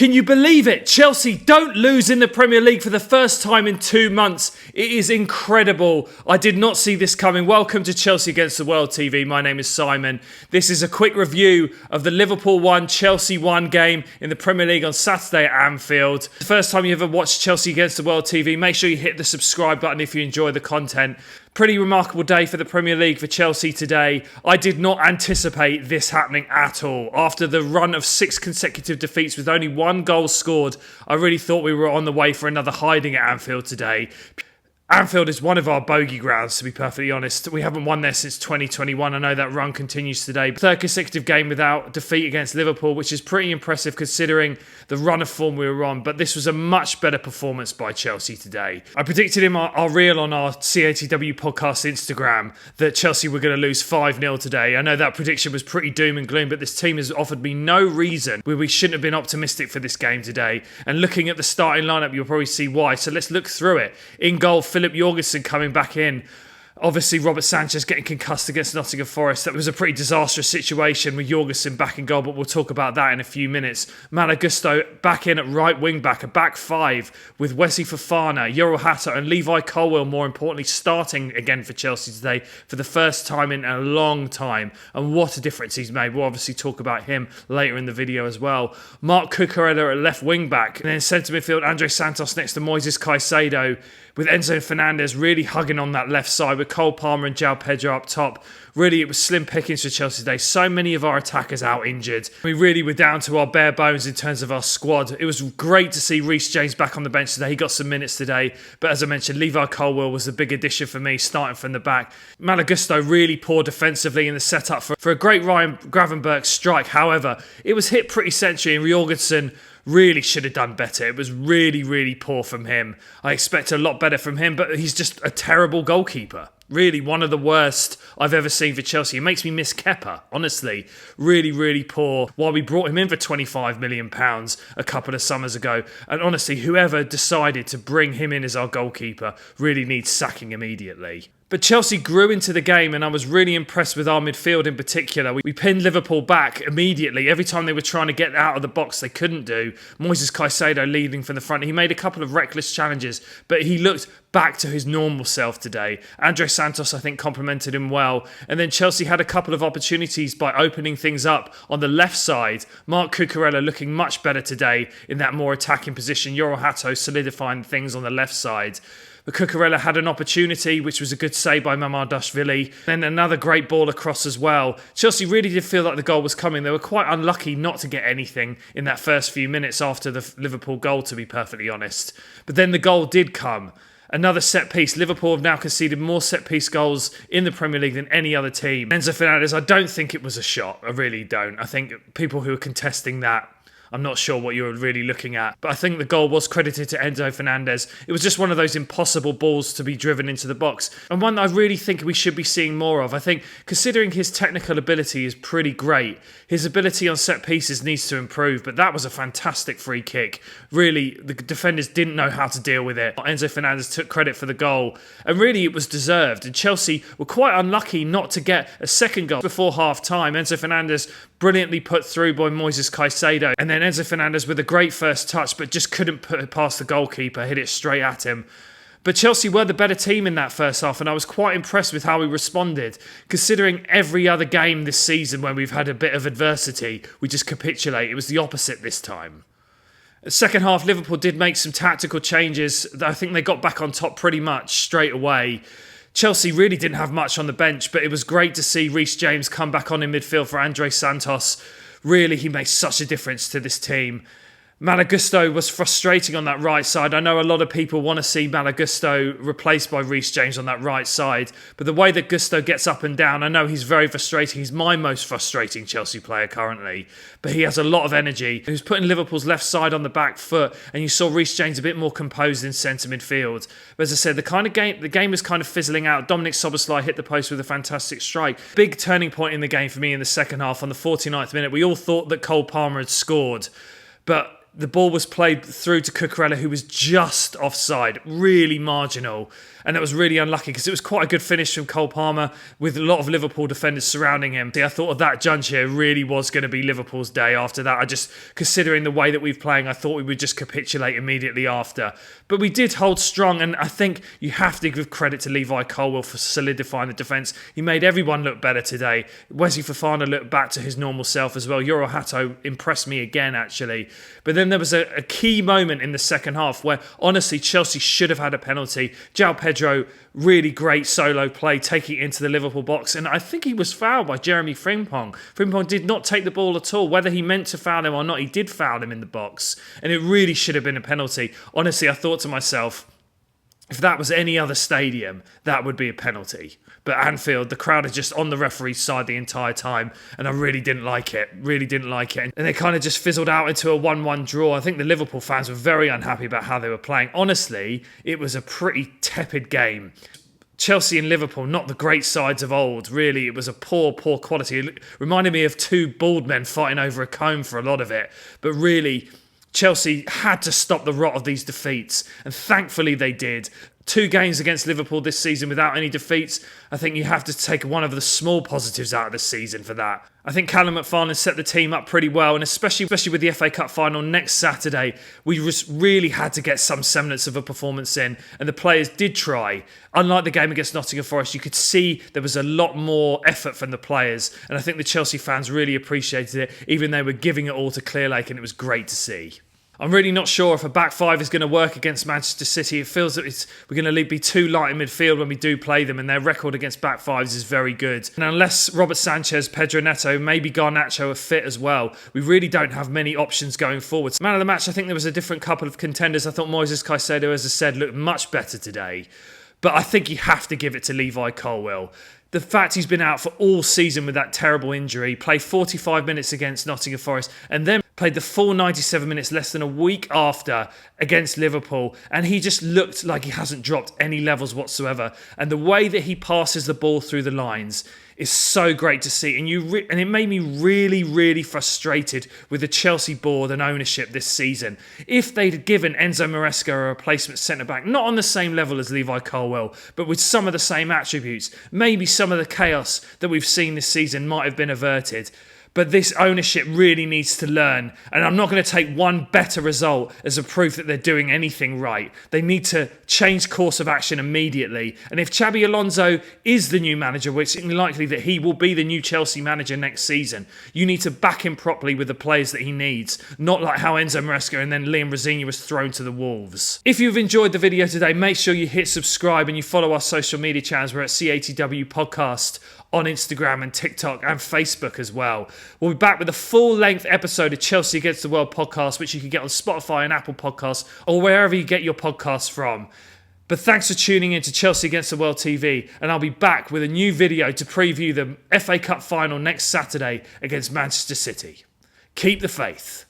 Can you believe it? Chelsea don't lose in the Premier League for the first time in 2 months. It is incredible. I did not see this coming. Welcome to Chelsea Against the World TV. My name is Simon. This is a quick review of the Liverpool 1, Chelsea 1 game in the Premier League on Saturday at Anfield. The first time you ever watched Chelsea Against the World TV, make sure you hit the subscribe button if you enjoy the content. Pretty remarkable day for the Premier League for Chelsea today. I did not anticipate this happening at all. After the run of 6 consecutive defeats with only 1 goal scored, I really thought we were on the way for another hiding at Anfield today. Anfield is one of our bogey grounds, to be perfectly honest. We haven't won there since 2021. I know that run continues today. Third consecutive game without defeat against Liverpool, which is pretty impressive considering the run of form we were on. But this was a much better performance by Chelsea today. I predicted in our reel on our CATW podcast Instagram that Chelsea were going to lose 5-0 today. I know that prediction was pretty doom and gloom, but this team has offered me no reason where we shouldn't have been optimistic for this game today. And looking at the starting lineup, you'll probably see why. So let's look through it. In goal, Philip Jorgensen coming back in. Obviously, Robert Sanchez getting concussed against Nottingham Forest. That was a pretty disastrous situation with Jorgensen back in goal, but we'll talk about that in a few minutes. Malo Gusto back in at right wing back, a back 5 with Wesley Fofana, Yoro Hato and Levi Colwill, more importantly, starting again for Chelsea today for the first time in a long time. And what a difference he's made. We'll obviously talk about him later in the video as well. Marc Cucurella at left wing back. And then centre midfield, Andre Santos next to Moises Caicedo, with Enzo Fernandez really hugging on that left side with Cole Palmer and João Pedro up top. Really, it was slim pickings for Chelsea today. So many of our attackers out injured. We really were down to our bare bones in terms of our squad. It was great to see Reece James back on the bench today. He got some minutes today. But as I mentioned, Levi Colwill was the big addition for me, starting from the back. Malo Gusto really poor defensively in the setup for a great Ryan Gravenberch strike. However, it was hit pretty centrally, and Jorgensen really should have done better. It was really, really poor from him. I expect a lot better from him, but he's just a terrible goalkeeper. Really, one of the worst I've ever seen for Chelsea. It makes me miss Kepa, honestly. Really, really poor. While we brought him in for £25 million a couple of summers ago. And honestly, whoever decided to bring him in as our goalkeeper really needs sacking immediately. But Chelsea grew into the game, and I was really impressed with our midfield in particular. We pinned Liverpool back immediately. Every time they were trying to get out of the box, they couldn't do. Moises Caicedo leading from the front. He made a couple of reckless challenges, but he looked back to his normal self today. Andre Santos, I think, complimented him well. And then Chelsea had a couple of opportunities by opening things up on the left side. Marc Cucurella looking much better today in that more attacking position. Yoro Hato solidifying things on the left side. But Cucurella had an opportunity, which was a good save by Mamardashvili. Then another great ball across as well. Chelsea really did feel like the goal was coming. They were quite unlucky not to get anything in that first few minutes after the Liverpool goal, to be perfectly honest. But then the goal did come. Another set piece. Liverpool have now conceded more set piece goals in the Premier League than any other team. Enzo Fernandez, I don't think it was a shot. I really don't. I think people who are contesting that, I'm not sure what you're really looking at. But I think the goal was credited to Enzo Fernandez. It was just one of those impossible balls to be driven into the box. And one that I really think we should be seeing more of. I think considering his technical ability is pretty great, his ability on set pieces needs to improve. But that was a fantastic free kick. Really, the defenders didn't know how to deal with it. Enzo Fernandez took credit for the goal. And really, it was deserved. And Chelsea were quite unlucky not to get a second goal before half-time. Enzo Fernandez brilliantly put through by Moises Caicedo. And then Enzo Fernandez with a great first touch, but just couldn't put it past the goalkeeper, hit it straight at him. But Chelsea were the better team in that first half, and I was quite impressed with how we responded. Considering every other game this season when we've had a bit of adversity, we just capitulate. It was the opposite this time. The second half, Liverpool did make some tactical changes. I think they got back on top pretty much straight away. Chelsea really didn't have much on the bench, but it was great to see Reece James come back on in midfield for Andre Santos. Really, he makes such a difference to this team. Malo Gusto was frustrating on that right side. I know a lot of people want to see Malo Gusto replaced by Reece James on that right side, but the way that Gusto gets up and down, I know he's very frustrating. He's my most frustrating Chelsea player currently, but he has a lot of energy. He was putting Liverpool's left side on the back foot, and you saw Reece James a bit more composed in centre midfield. But as I said, the game was kind of fizzling out. Dominic Szoboszlai hit the post with a fantastic strike. Big turning point in the game for me in the second half on the 49th minute. We all thought that Cole Palmer had scored, but the ball was played through to Cucurella, who was just offside, really marginal. And that was really unlucky because it was quite a good finish from Cole Palmer with a lot of Liverpool defenders surrounding him. I thought of that judge here really was going to be Liverpool's day after that. Considering the way that we've playing, I thought we would just capitulate immediately after. But we did hold strong, and I think you have to give credit to Levi Colwill for solidifying the defence. He made everyone look better today. Wesley Fofana looked back to his normal self as well. Yoro Hato impressed me again, actually. But then there was a key moment in the second half where, honestly, Chelsea should have had a penalty. João Pedro, really great solo play, taking it into the Liverpool box. And I think he was fouled by Jeremy Frimpong. Frimpong did not take the ball at all. Whether he meant to foul him or not, he did foul him in the box. And it really should have been a penalty. Honestly, I thought to myself, if that was any other stadium, that would be a penalty. But Anfield, the crowd is just on the referee's side the entire time, and I really didn't like it. And they kind of just fizzled out into a 1-1 draw. I think the Liverpool fans were very unhappy about how they were playing. Honestly, it was a pretty tepid game. Chelsea and Liverpool, not the great sides of old, really. It was a poor quality. It reminded me of two bald men fighting over a comb for a lot of it. But really, Chelsea had to stop the rot of these defeats, and thankfully they did. 2 games against Liverpool this season without any defeats. I think you have to take one of the small positives out of the season for that. I think Callum McFarlane set the team up pretty well, and especially with the FA Cup final next Saturday, we just really had to get some semblance of a performance in, and the players did try. Unlike the game against Nottingham Forest, you could see there was a lot more effort from the players, and I think the Chelsea fans really appreciated it, even though they were giving it all to Clearlake, and it was great to see. I'm really not sure if a back five is going to work against Manchester City. It feels that we're going to be too light in midfield when we do play them, and their record against back fives is very good. And unless Robert Sanchez, Pedro Neto, maybe Garnacho are fit as well, we really don't have many options going forward. Man of the match, I think there was a different couple of contenders. I thought Moises Caicedo, as I said, looked much better today. But I think you have to give it to Levi Colwill. The fact he's been out for all season with that terrible injury, played 45 minutes against Nottingham Forest, and then played the full 97 minutes less than a week after against Liverpool, and he just looked like he hasn't dropped any levels whatsoever. And the way that he passes the ball through the lines is so great to see, and it made me really frustrated with the Chelsea board and ownership this season. If they'd given Enzo Maresca a replacement centre-back, not on the same level as Levi Colwill, but with some of the same attributes, maybe some of the chaos that we've seen this season might have been averted. But this ownership really needs to learn, and I'm not going to take one better result as a proof that they're doing anything right. They need to change course of action immediately. And if Xabi Alonso is the new manager, which is likely that he will be the new Chelsea manager next season, you need to back him properly with the players that he needs, not like how Enzo Maresca and then Liam Rosenior was thrown to the wolves. If you've enjoyed the video today, make sure you hit subscribe and you follow our social media channels. We're at CATW Podcast on Instagram and TikTok and Facebook as well. We'll be back with a full-length episode of Chelsea Against the World podcast, which you can get on Spotify and Apple Podcasts or wherever you get your podcasts from. But thanks for tuning in to Chelsea Against the World TV, and I'll be back with a new video to preview the FA Cup final next Saturday against Manchester City. Keep the faith.